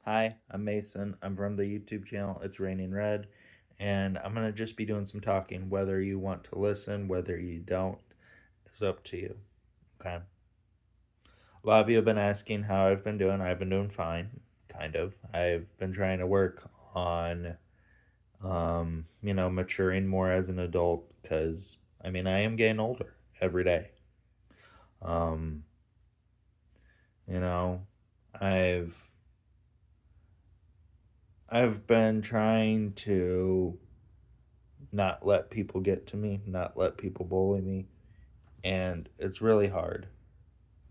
Hi, I'm Mason. I'm from the YouTube channel It's Raining Red, and I'm going to just be doing some talking. Whether you want to listen, whether you don't, is up to you. Okay. A lot of you have been asking how I've been doing. I've been doing fine, kind of. I've been trying to work on, maturing more as an adult because, I am getting older every day. Um, you know, I've I've been trying to not let people get to me, not let people bully me. And it's really hard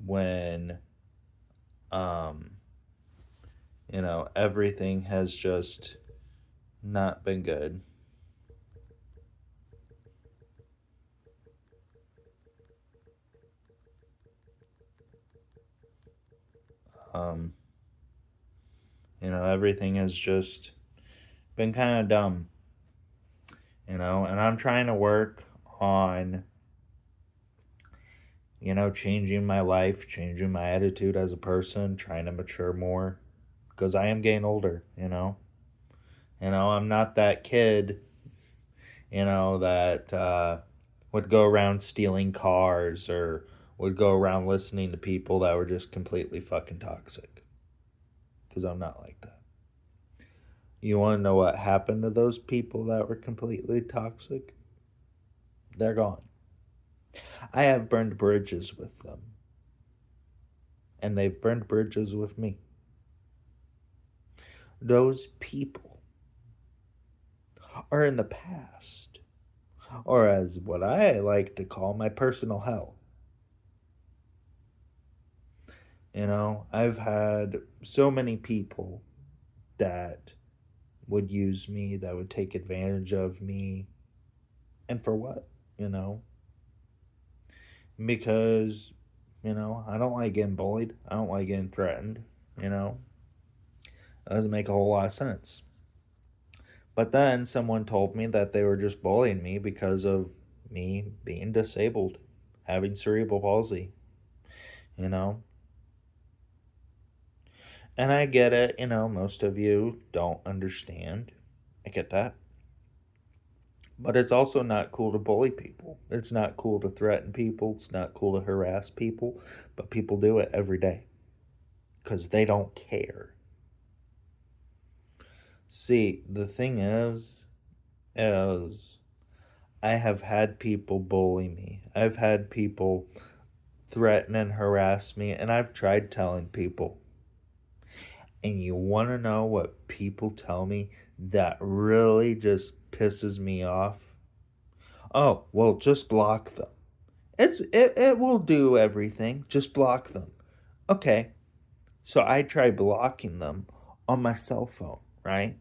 when, um, everything has just not been good. Um, everything has just been kind of dumb, and I'm trying to work on, changing my life, changing my attitude as a person, trying to mature more because I am getting older. I'm not that kid that would go around stealing cars or would go around listening to people that were just completely fucking toxic. Because I'm not like that. You want to know what happened to those people that were completely toxic? They're gone. I have burned bridges with them, and they've burned bridges with me. Those people are in the past, or as what I like to call my personal hell. I've had so many people that would use me, that would take advantage of me. And for what? You know? Because, I don't like getting bullied. I don't like getting threatened. You know? It doesn't make a whole lot of sense. But then someone told me that they were just bullying me because of me being disabled, having cerebral palsy, you know? And I get it, most of you don't understand. I get that. But it's also not cool to bully people. It's not cool to threaten people. It's not cool to harass people. But people do it every day because they don't care. See, the thing is I have had people bully me. I've had people threaten and harass me, and I've tried telling people. And you want to know what people tell me that really just pisses me off? Oh, well, just block them. It will do everything. Just block them. Okay. So I try blocking them on my cell phone, right?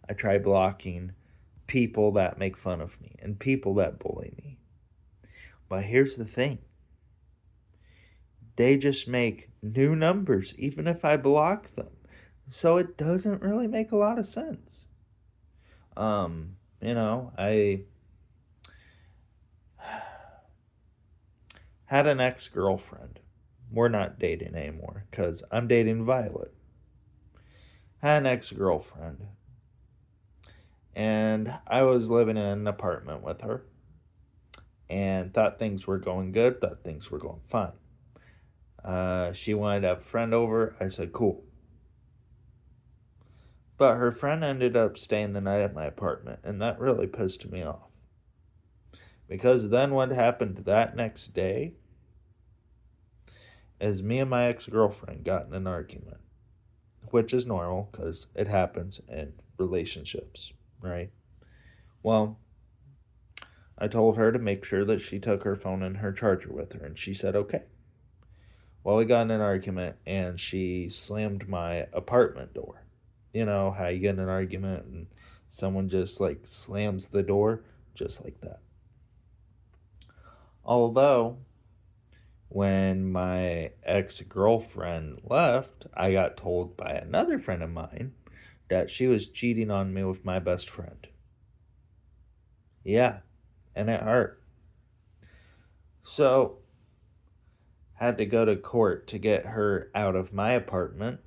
I try blocking people that make fun of me and people that bully me. But here's the thing. They just make new numbers even if I block them. So it doesn't really make a lot of sense. I had an ex-girlfriend. We're not dating anymore cuz I'm dating Violet. Had an ex-girlfriend and I was living in an apartment with her and thought things were going good, thought things were going fine. She wanted to have a friend over. I said, cool. But her friend ended up staying the night at my apartment, and that really pissed me off. Because then what happened that next day is me and my ex girlfriend got in an argument, which is normal because it happens in relationships, right? Well, I told her to make sure that she took her phone and her charger with her, and she said, okay. Well, we got in an argument, and she slammed my apartment door. You know how you get in an argument and someone just like slams the door? Just like that. Although, when my ex girlfriend left, I got told by another friend of mine that she was cheating on me with my best friend. Yeah, and it hurt. So, had to go to court to get her out of my apartment.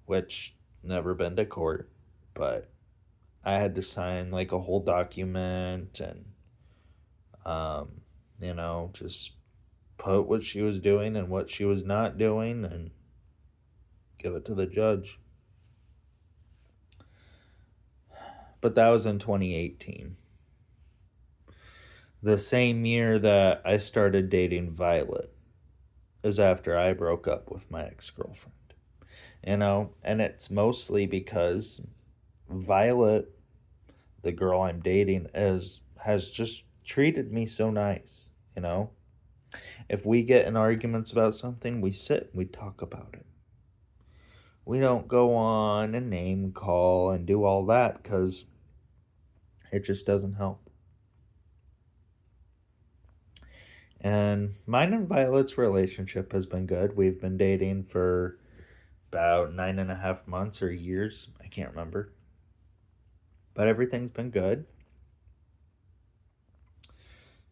which never been to court, but I had to sign like a whole document and, um, just put what she was doing and what she was not doing and give it to the judge. But that was in 2018. The same year that I started dating Violet is after I broke up with my ex girlfriend. And it's mostly because Violet, the girl I'm dating, has just treated me so nice. You know, if we get in arguments about something, we sit and we talk about it. We don't go on and name call and do all that because it just doesn't help. And mine and Violet's relationship has been good. We've been dating for about 9.5 months or years. I can't remember. But everything's been good.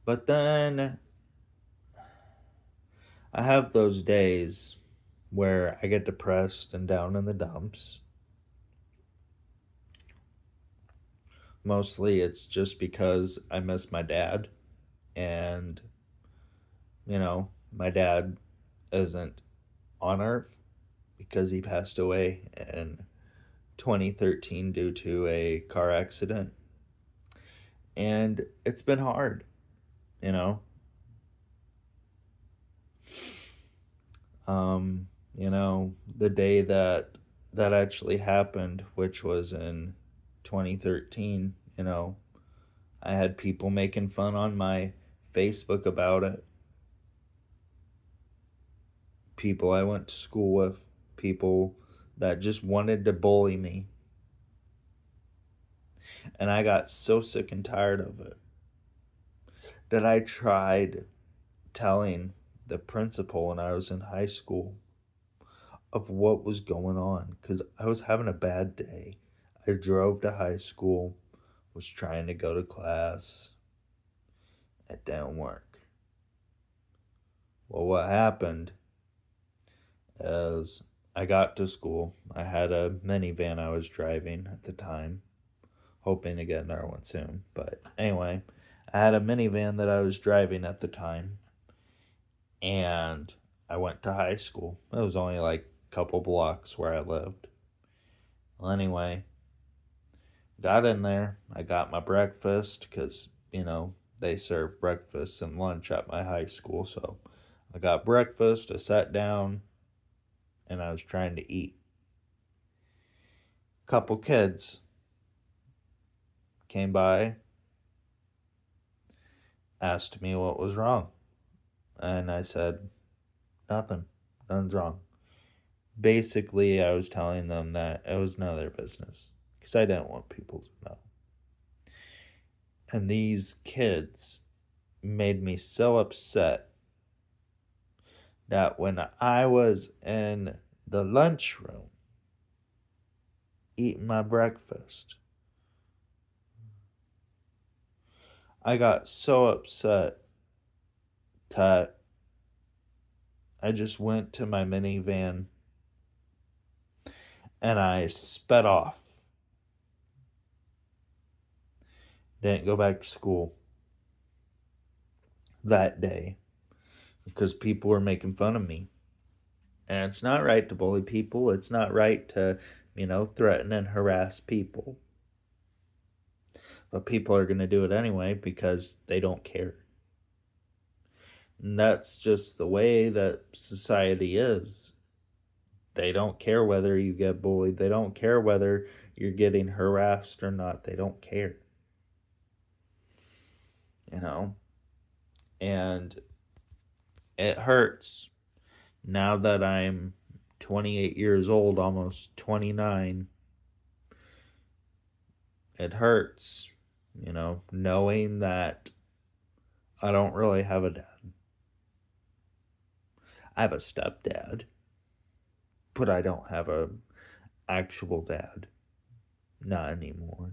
But then I have those days where I get depressed and down in the dumps. Mostly it's just because I miss my dad. And, my dad isn't on earth because he passed away in 2013 due to a car accident. And it's been hard, you know. The day that actually happened, which was in 2013, I had people making fun on my Facebook about it. People I went to school with, people that just wanted to bully me. And I got so sick and tired of it that I tried telling the principal when I was in high school of what was going on because I was having a bad day. I drove to high school, was trying to go to class. It didn't work. Well, what happened is I got to school. I had a minivan I was driving at the time, hoping to get another one soon. But anyway, I had a minivan that I was driving at the time, and I went to high school. It was only like a couple blocks where I lived. Well, anyway, got in there. I got my breakfast because, they serve breakfast and lunch at my high school. So I got breakfast, I sat down, and I was trying to eat. A couple kids came by, asked me what was wrong. And I said, nothing. Nothing's wrong. Basically, I was telling them that it was none of their business because I didn't want people to know. And these kids made me so upset that when I was in the lunchroom eating my breakfast, I got so upset that I just went to my minivan and I sped off. Didn't go back to school that day because people were making fun of me. And it's not right to bully people. It's not right to, threaten and harass people. But people are going to do it anyway because they don't care. And that's just the way that society is. They don't care whether you get bullied. They don't care whether you're getting harassed or not. They don't care. You know? And it hurts now that I'm 28 years old, almost 29. It hurts, knowing that I don't really have a dad. I have a stepdad, but I don't have a actual dad. Not anymore.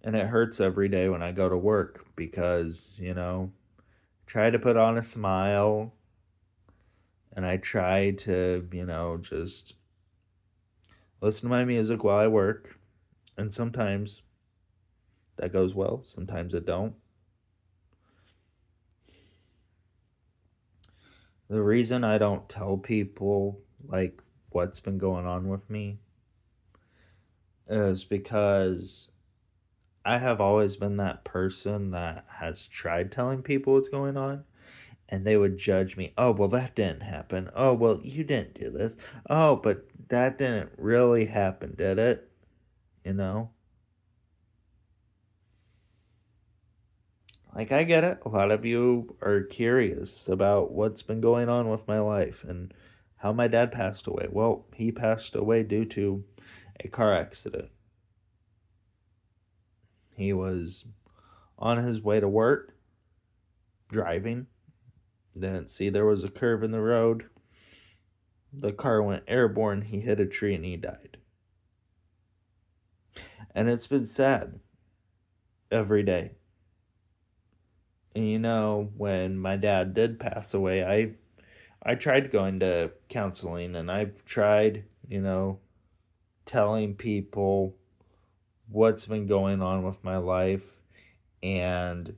And it hurts every day when I go to work because, try to put on a smile and I try to, just listen to my music while I work. And sometimes that goes well, sometimes it don't. The reason I don't tell people like what's been going on with me is because I have always been that person that has tried telling people what's going on, and they would judge me. Oh, well, that didn't happen. Oh, well, you didn't do this. Oh, but that didn't really happen, did it? You know? Like, I get it. A lot of you are curious about what's been going on with my life and how my dad passed away. Well, he passed away due to a car accident. He was on his way to work, driving, didn't see there was a curve in the road. The car went airborne, he hit a tree, and he died. And it's been sad every day. And when my dad did pass away, I tried going to counseling, and I've tried, telling people what's been going on with my life, and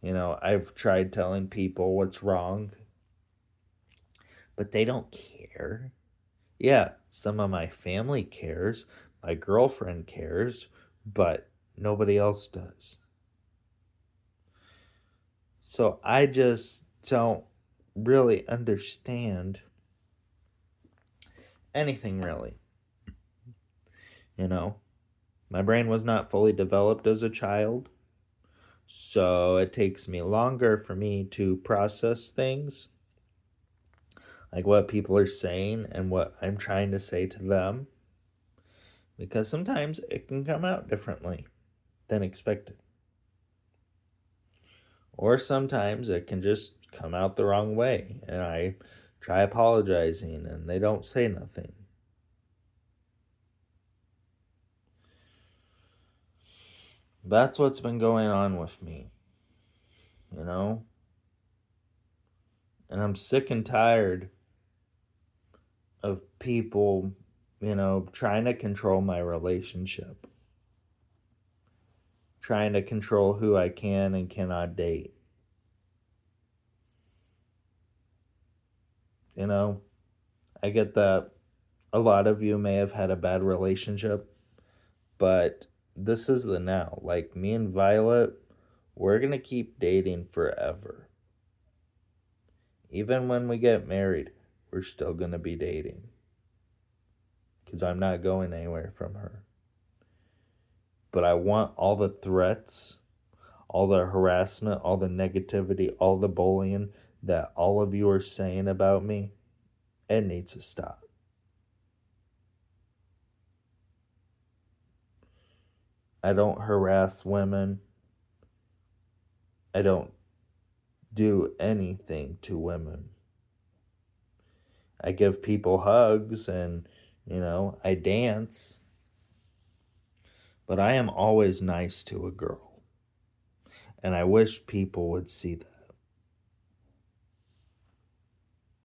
I've tried telling people what's wrong, but they don't care. Yeah, some of my family cares, my girlfriend cares, but nobody else does. So I just don't really understand anything really. You know, my brain was not fully developed as a child, so it takes me longer for me to process things, like what people are saying and what I'm trying to say to them, because sometimes it can come out differently than expected. Or sometimes it can just come out the wrong way, and I try apologizing and they don't say nothing. That's what's been going on with me, you know? And I'm sick and tired of people, trying to control my relationship, trying to control who I can and cannot date. You know, I get that a lot of you may have had a bad relationship, but this is the now. Like me and Violet, we're going to keep dating forever. Even when we get married, we're still going to be dating because I'm not going anywhere from her. But I want all the threats, all the harassment, all the negativity, all the bullying that all of you are saying about me. It needs to stop. I don't harass women. I don't do anything to women. I give people hugs and, I dance. But I am always nice to a girl. And I wish people would see that.